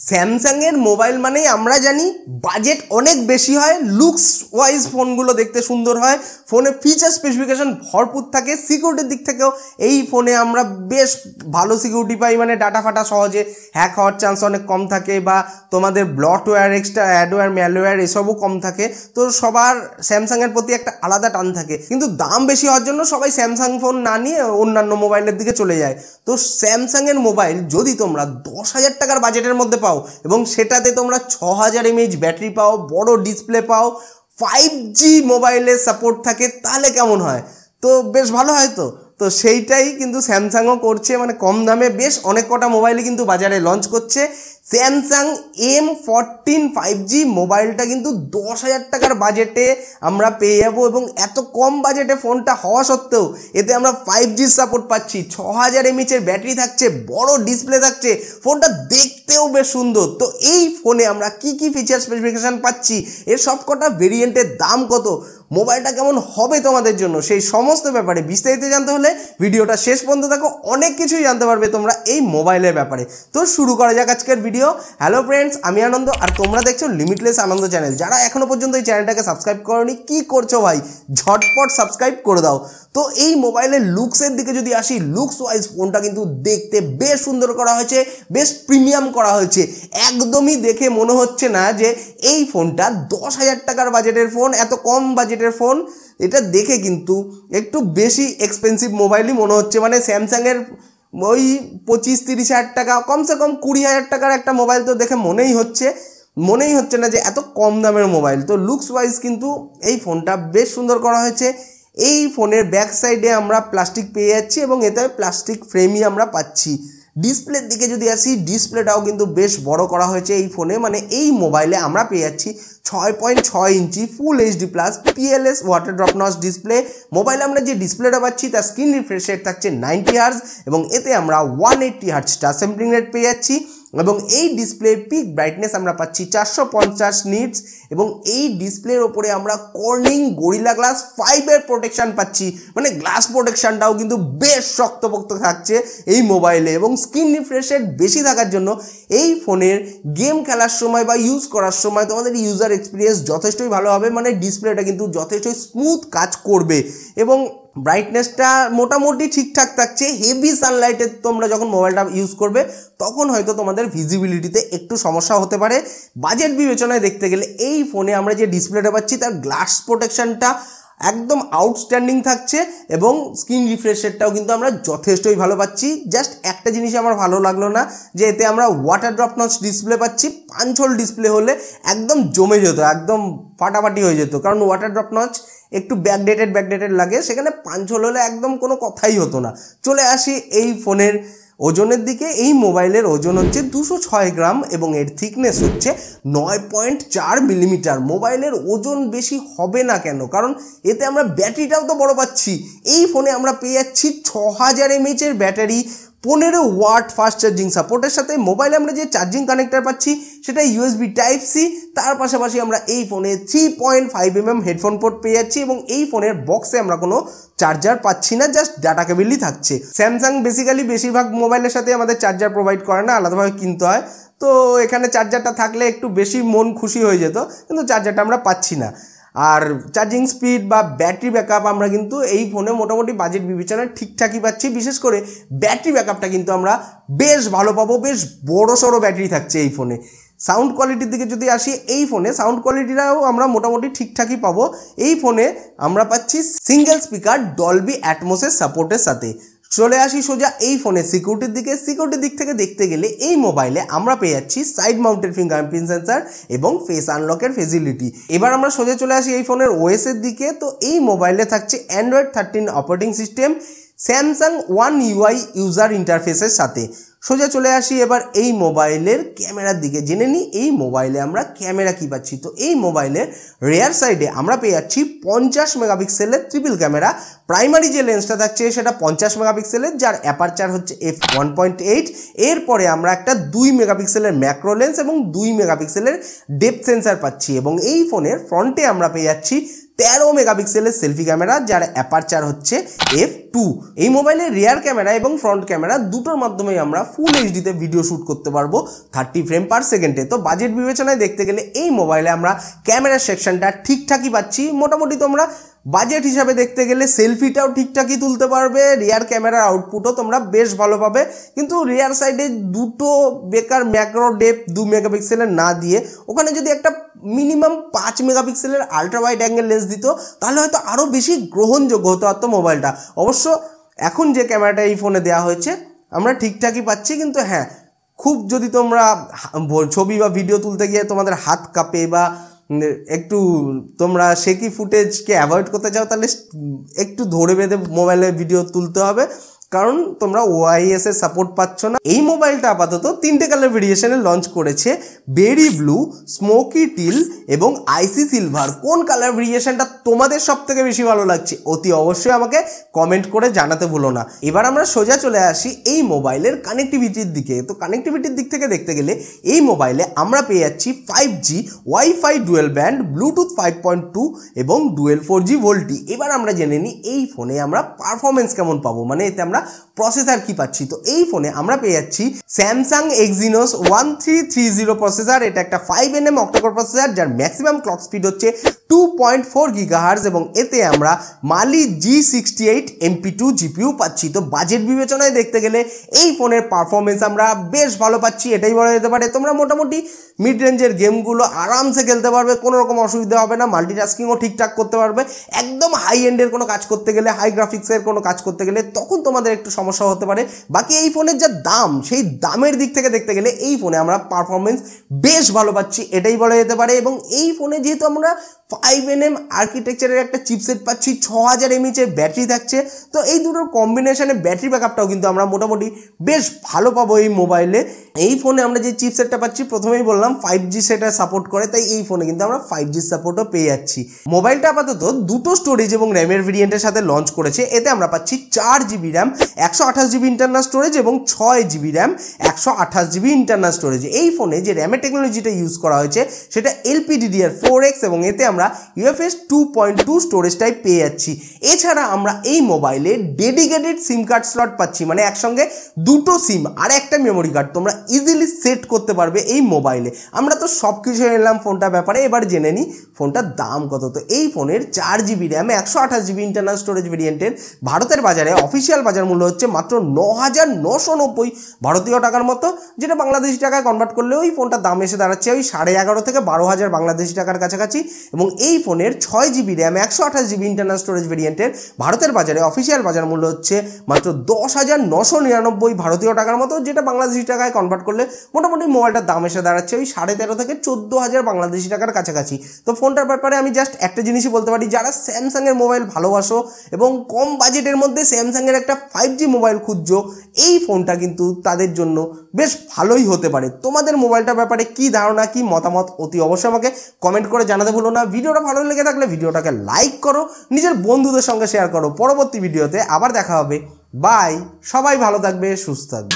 Samsung এর mobile মানেই আমরা জানি বাজেট অনেক বেশি হয়, লুকস ওয়াইজ ফোনগুলো দেখতে সুন্দর হয়, ফোনে ফিচার স্পেসিফিকেশন ভরপুর থাকে, সিকিউরিটির দিক থেকেও এই ফোনে আমরা বেশ ভালো সিকিউরিটি পাই, মানে ডাটা ফাটা সহজে হ্যাক হওয়ার চান্স অনেক কম থাকে, বা তোমাদের ব্লটওয়্যার, এক্সট্রা অ্যাডওয়্যার, ম্যালওয়্যার এসবও কম থাকে। তো সবার স্যামসাংয়ের প্রতি একটা আলাদা টান থাকে, কিন্তু দাম বেশি হওয়ার জন্য সবাই স্যামসাং ফোন না নিয়ে অন্যান্য মোবাইলের দিকে চলে যায়। তো স্যামসাংয়ের মোবাইল যদি তোমরা 10,000 টাকার বাজেটের মধ্যে পাও এবং সেটাতে তোমরা 6000 mAh ব্যাটারি পাও, বড় ডিসপ্লে পাও, 5G মোবাইলের সাপোর্ট থাকে, তাহলে কেমন হয়? তো বেশ ভালো হয়। তো সেইটাই কিন্তু স্যামসাংও করছে, মানে কম দামে বেশ অনেক কটা মোবাইলই কিন্তু বাজারে লঞ্চ করছে। স্যামসাং M14 5G মোবাইলটা কিন্তু 10,000 টাকার বাজেটে আমরা পেয়ে যাবো, এবং এত কম বাজেটে ফোনটা হওয়া সত্ত্বেও এতে আমরা 5G সাপোর্ট পাচ্ছি, 6000 mAh ব্যাটারি থাকছে, বড় ডিসপ্লে থাকছে, ফোনটা দেখতেও বেশ সুন্দর। তো এই ফোনে আমরা কি কি ফিচার স্পেসিফিকেশান পাচ্ছি, এর সব কটা ভেরিয়েন্টের দাম কত, মোবাইলটা কেমন হবে তোমাদের জন্য, সেই সমস্ত ব্যাপারে বিস্তারিত জানতে হলে ভিডিওটা শেষ পর্যন্ত দেখো, অনেক কিছুই জানতে পারবে তোমরা এই মোবাইলের ব্যাপারে। তো শুরু করা যাক আজকের ভিডিও। হ্যালো ফ্রেন্ডস, আমি আনন্দ, আর তোমরা দেখছো লিমিটলেস আনন্দ চ্যানেল। যারা এখনো পর্যন্ত এই চ্যানেলটাকে সাবস্ক্রাইব করোনি, কি করছো ভাই, ঝটপট সাবস্ক্রাইব করে দাও। তো এই মোবাইলের লুকসের দিকে যদি আসি, লুকস ওয়াইজ ফোনটা কিন্তু দেখতে বেশ সুন্দর করা হয়েছে, বেশ প্রিমিয়াম করা হয়েছে। একদমই দেখে মনে হচ্ছে না যে এই ফোনটা 10,000 টাকার বাজেটের ফোন, এত কম বাজেটের ফোন। এটা দেখে কিন্তু একটু বেশি এক্সপেন্সিভ মোবাইলই মনে হচ্ছে, মানে স্যামসাংয়ের ওই 25-30 হাজার টাকা, কমসে কম 20,000 টাকার একটা মোবাইল তো দেখে মনেই হচ্ছে না যে এত কম দামের মোবাইল। তো লুকস ওয়াইজ কিন্তু এই ফোনটা বেশ সুন্দর করা হয়েছে। এই ফোনের ব্যাক সাইডে আমরা প্লাস্টিক পেয়ে যাচ্ছি, এবং এতে প্লাস্টিক ফ্রেমই আমরা পাচ্ছি। ডিসপ্লের দিকে যদি আসি, ডিসপ্লেটাও কিন্তু বেশ বড় করা হয়েছে এই ফোনে, মানে এই মোবাইলে আমরা পেয়ে যাচ্ছি 6.6 ইঞ্চি ফুল HD plus PLS water drop notch display. মোবাইলে আমরা যে ডিসপ্লেটা পাচ্ছি তার স্ক্রিন রিফ্রেশ রেট থাকছে 90 Hz, এবং এতে আমরা 180 Hz টাচ স্যাম্পলিং রেট পেয়ে যাচ্ছি, এবং এই ডিসপ্লের পিক ব্রাইটনেস আমরা পাচ্ছি 450 নিটস, এবং এই ডিসপ্লের ওপরে আমরা কর্নিং গরিলা গ্লাস 5 এর প্রোটেকশন পাচ্ছি, মানে গ্লাস প্রোটেকশনটাও কিন্তু বেশ শক্তপোক্ত থাকছে এই মোবাইলে। এবং স্ক্রিন রিফ্রেশ রেট বেশি থাকার জন্য এই ফোনের গেম খেলার সময় বা ইউজ করার সময় তোমাদের ইউজার এক্সপিরিয়েন্স যথেষ্টই ভালো হবে, মানে ডিসপ্লেটা কিন্তু যথেষ্টই স্মুথ কাজ করবে, এবং ব্রাইটনেসটা মোটামুটি ঠিকঠাক থাকছে। হেভি সানলাইটে তোমরা যখন মোবাইলটা ইউজ করবে তখন হয়তো তোমাদের ভিজিবিলিটিতে একটু সমস্যা হতে পারে। বাজেট বিবেচনায় দেখতে গেলে এই ফোনে আমরা যে ডিসপ্লেটা পাচ্ছি তার গ্লাস প্রোটেকশনটা একদম আউটস্ট্যান্ডিং থাকছে, এবং স্ক্রিন রিফ্রেশ রেটটাও কিন্তু আমরা যথেষ্টই ভালো পাচ্ছি। জাস্ট একটা জিনিস আমার ভালো লাগলো না, যে এতে আমরা ওয়াটার ড্রপ নচ ডিসপ্লে পাচ্ছি। 5 হোল ডিসপ্লে হলে একদম জমে যেত, একদম ফাটাফাটি হয়ে যেত, কারণ ওয়াটার ড্রপ নচ একটু ব্যাকডেটেড লাগে, সেখানে 5 হোল হলে একদম কোনো কথাই হতো না। চলে আসি এই ফোনের ওজনের দিকে। এই মোবাইলের ওজন হচ্ছে 206 গ্রাম, এবং এর থিকনেস হচ্ছে 9.4 মিলিমিটার। মোবাইলের ওজন বেশি হবে না কেন? কারণ এতে আমরা ব্যাটারিটাও তো বড় পাচ্ছি। এই ফোনে আমরা পেয়ে যাচ্ছি 6000 mAh এর ব্যাটারি, 15 ওয়াট ফাস্ট চার্জিং সাপোর্টের সাথে। মোবাইলে আমরা যে চার্জিং কানেক্টর পাচ্ছি সেটা USB Type-C। তার পাশাপাশি আমরা এই ফোনে 3.5mm হেডফোন পোর্ট পেয়ে যাচ্ছি, এবং এই ফোনের বক্সে আমরা কোনো চার্জার পাচ্ছি না, জাস্ট ডাটা কেবলই থাকছে। স্যামসাং বেসিক্যালি বেশিরভাগ মোবাইলের সাথে আমাদের চার্জার প্রোভাইড করে না, আলাদাভাবে কিনতে হয়। তো এখানে চার্জারটা থাকলে একটু বেশি মন খুশি হয়ে যেত, কিন্তু চার্জারটা আমরা পাচ্ছি না। আর চার্জিং স্পিড বা ব্যাটারি ব্যাকআপ আমরা কিন্তু এই ফোনে মোটামুটি বাজেট বিবেচনায় ঠিকঠাকই পাচ্ছি। বিশেষ করে ব্যাটারি ব্যাকআপটা কিন্তু আমরা বেশ ভালো পাবো, বেশ বড় সড়ো ব্যাটারি থাকছে এই ফোনে। সাউন্ড কোয়ালিটির দিকে যদি আসি, এই ফোনে সাউন্ড কোয়ালিটিটাও আমরা মোটামুটি ঠিকঠাকই পাবো। এই ফোনে আমরা পাচ্ছি সিঙ্গেল স্পিকার ডলবি অ্যাটমসের সাপোর্টের সাথে। চলে আসি সোজা এই ফোনের সিকিউরিটির দিকে। সিকিউরিটির দিক থেকে দেখতে গেলে এই মোবাইলে আমরা পেয়ে যাচ্ছি সাইড মাউন্টেড ফিঙ্গারপ্রিন্ট সেন্সার এবং ফেস আনলকের ফেসিলিটি। এবার আমরা সোজা চলে আসি এই ফোনের OS এর দিকে। তো এই মোবাইলে থাকছে Android 13 operating system, Samsung One UI user ইন্টারফেসের সাথে। সোজা চলে আসি এবার এই মোবাইলের ক্যামেরার দিকে, জেনে নিই এই মোবাইলে আমরা ক্যামেরা কি পাচ্ছি। তো এই মোবাইলের রেয়ার সাইডে আমরা পেয়ে যাচ্ছি 50 মেগাপিক্সেলের ট্রিপল ক্যামেরা। প্রাইমারি যে লেন্সটা থাকছে সেটা 50 মেগাপিক্সেলের, যার অ্যাপারচার হচ্ছে f1.8। এরপরে আমরা একটা 2 মেগাপিক্সেলের ম্যাক্রো লেন্স এবং 2 মেগাপিক্সেলের ডেপথ সেন্সার পাচ্ছি, এবং এই ফোনের ফ্রন্টে আমরা পেয়ে যাচ্ছি 13 মেগাপিক্সেলের সেলফি ক্যামেরা, যার অ্যাপারচার হচ্ছে f2। এই মোবাইলের রিয়ার ক্যামেরা এবং ফ্রন্ট ক্যামেরা দুটোর মাধ্যমেই আমরা ফুল এইচডিতে ভিডিও শ্যুট করতে পারবো 30 ফ্রেম পার সেকেন্ডে। তো বাজেট বিবেচনায় দেখতে গেলে এই মোবাইলে আমরা ক্যামেরার সেকশনটা ঠিকঠাকই পাচ্ছি। মোটামুটি তোমরা বাজেট হিসাবে দেখতে গেলে সেলফিটাও ঠিকঠাকই তুলতে পারবে, রিয়ার ক্যামেরার আউটপুটও তোমরা বেশ ভালো পাবে। কিন্তু রিয়ার সাইডে দুটো বেকার ম্যাক্রো ডেপথ 2 মেগাপিক্সেলের না দিয়ে ওখানে যদি একটা মিনিমাম 5 মেগাপিক্সেলের আলট্রা ওয়াইড অ্যাঙ্গেল লেন্স দিত তাহলে হয়তো আরও বেশি গ্রহণযোগ্য হতে পারতো মোবাইলটা। অবশ্য এখন যে ক্যামেরাটা এই ফোনে দেওয়া হয়েছে আমরা ঠিকঠাকই পাচ্ছি, কিন্তু হ্যাঁ, খুব যদি তোমরা ছবি বা ভিডিও তুলতে গিয়ে তোমাদের হাত কাঁপে বা একটু তোমরা শেকি ফুটেজকে অ্যাভয়েড করতে চাও তাহলে একটু ধরে বেঁধে মোবাইলে ভিডিও তুলতে হবে, কারণ তোমরা ওআইএস এর সাপোর্ট পাচ্ছ না। এই মোবাইলটা আপাতত 3টে কালার ভেরিয়েশনে লঞ্চ করেছে, বেরি ব্লু, স্মোকি টিল এবং আইসি সিলভার। কোন কালার ভেরিয়েশনটা তোমাদের সব থেকে বেশি ভালো লাগছে অতি অবশ্যই আমাকে কমেন্ট করে জানাতে ভুলো না। এবার আমরা সোজা চলে আসি এই মোবাইলের কানেক্টিভিটির দিকে। তো কানেক্টিভিটির দিক থেকে দেখতে গেলে এই মোবাইলে আমরা পেয়ে যাচ্ছি 5G wifi dual band, Bluetooth 5.2 এবং ডুয়েল 4G ভোল্টি। এবার আমরা জেনে নিই এই ফোনে আমরা পারফরমেন্স কেমন পাবো, মানে এতে আমরা প্রসেসর কি পাচ্ছি। তো এই ফোনে আমরা পেয়ে যাচ্ছি স্যামসাং এক্সিনোস 1330 প্রসেসর। এটা একটা 5nm অক্টাকোর প্রসেসর যার ম্যাক্সিমাম ক্লক স্পিড হচ্ছে 2.4 GHz এবং এতে আমরা মালি G68 MP2 GPU পাচ্ছি। তো বাজেট বিবেচনায় দেখতে গেলে এই ফোনের পারফরমেন্স আমরা বেশ ভালো পাচ্ছি, এটাই বলা যেতে পারে। তোমরা মোটামুটি মিড রেঞ্জের গেমগুলো আরামসে খেলতে পারবে, কোনো রকম অসুবিধা হবে না। মাল্টিটাস্কিংও ঠিকঠাক করতে পারবে। একদম হাই এন্ডের কোনো কাজ করতে গেলে, হাই গ্রাফিক্সের কোনো কাজ করতে গেলে তখন তোমাদের একটু সমস্যা হতে পারে। বাকি এই ফোনের যা দাম, সেই দামের দিক থেকে দেখতে গেলে এই ফোনে আমরা পারফরমেন্স বেশ ভালো পাচ্ছি, এটাই বলা যেতে পারে। এবং এই ফোনে যেহেতু আমরা 5nm আর্কিটেকচারের একটা চিপসেট পাচ্ছি, 6000 mAh এর ব্যাটারি থাকছে, তো এই দুটোর কম্বিনেশনে ব্যাটারি ব্যাকআপটাও কিন্তু আমরা মোটামুটি বেশ ভালো পাবো এই মোবাইলে। এই ফোনে আমরা যে চিপসেটটা পাচ্ছি প্রথমেই বললাম 5G সেটা সাপোর্ট করে, তাই এই ফোনে কিন্তু আমরা 5G সাপোর্টও পেয়ে যাচ্ছি। মোবাইলটা আপাতত দুটো স্টোরেজ এবং র্যামের ভেরিয়েন্টের সাথে লঞ্চ করেছে। এতে আমরা পাচ্ছি 4GB RAM, 128GB internal storage এবং 6GB RAM, 128GB internal storage. এই ফোনে যে র্যামের টেকনোলজিটা ইউজ করা হয়েছে সেটা LPDDR4X এবং এতে আমরা UFS 2.2 স্টোরেজ টাইপ পেয়ে যাচ্ছি। এছাড়া আমরা এই মোবাইলে ডেডিকেটেড সিম কার্ড স্লট পাচ্ছি, মানে একসঙ্গে দুটো সিম আর একটা মেমোরি কার্ড তোমরা ইজিলি সেট করতে পারবে এই মোবাইলে। আমরা তো সব কিছু এলাম ফোনটার ব্যাপারে, এবার জেনে নিই ফোনটার দাম কত। তো এই ফোনের 4GB RAM, 128GB internal storage ভেরিয়েন্টের ভারতের বাজারে অফিসিয়াল বাজার মূল্য হচ্ছে মাত্র 9990 ভারতীয় টাকার মতো, যেটা বাংলাদেশি টাকায় কনভার্ট করলে ওই ফোনটার দাম এসে দাঁড়াচ্ছে ওই 11,500 থেকে 12,000 বাংলাদেশি টাকার কাছাকাছি। এবং এই ফোনের 6GB RAM, 128GB internal storage ভেরিয়েন্টের ভারতের বাজারে অফিসিয়াল বাজার মূল্য হচ্ছে মাত্র 10,999 ভারতীয় টাকার মতো, যেটা বাংলাদেশি টাকায় কনভার্ট করলে মোটামুটি মোবাইলটার দাম এসে দাঁড়াচ্ছে ওই 13,500 থেকে 14,000 বাংলাদেশি টাকার কাছাকাছি। তো ফোনটার ব্যাপারে আমি জাস্ট একটা জিনিসই বলতে পারি, যারা স্যামসাংয়ের মোবাইল ভালোবাসো এবং কম বাজেটের মধ্যে স্যামসাংয়ের একটা 5G মোবাইল খুঁজছো, এই ফোনটা কিন্তু তাদের জন্য বেশ ভালোই হতে পারে। তোমাদের মোবাইলটার ব্যাপারে কি ধারণা, কি মতামত অতি অবশ্যই আমাকে কমেন্ট করে জানাতে ভুলো না। ভিডিওটা ভালো লেগে থাকলে ভিডিওটাকে লাইক করো, নিজের বন্ধুদের সঙ্গে শেয়ার করো। পরবর্তী ভিডিওতে আবার দেখা হবে। বাই, সবাই ভালো থাকবে, সুস্থ থাকবে।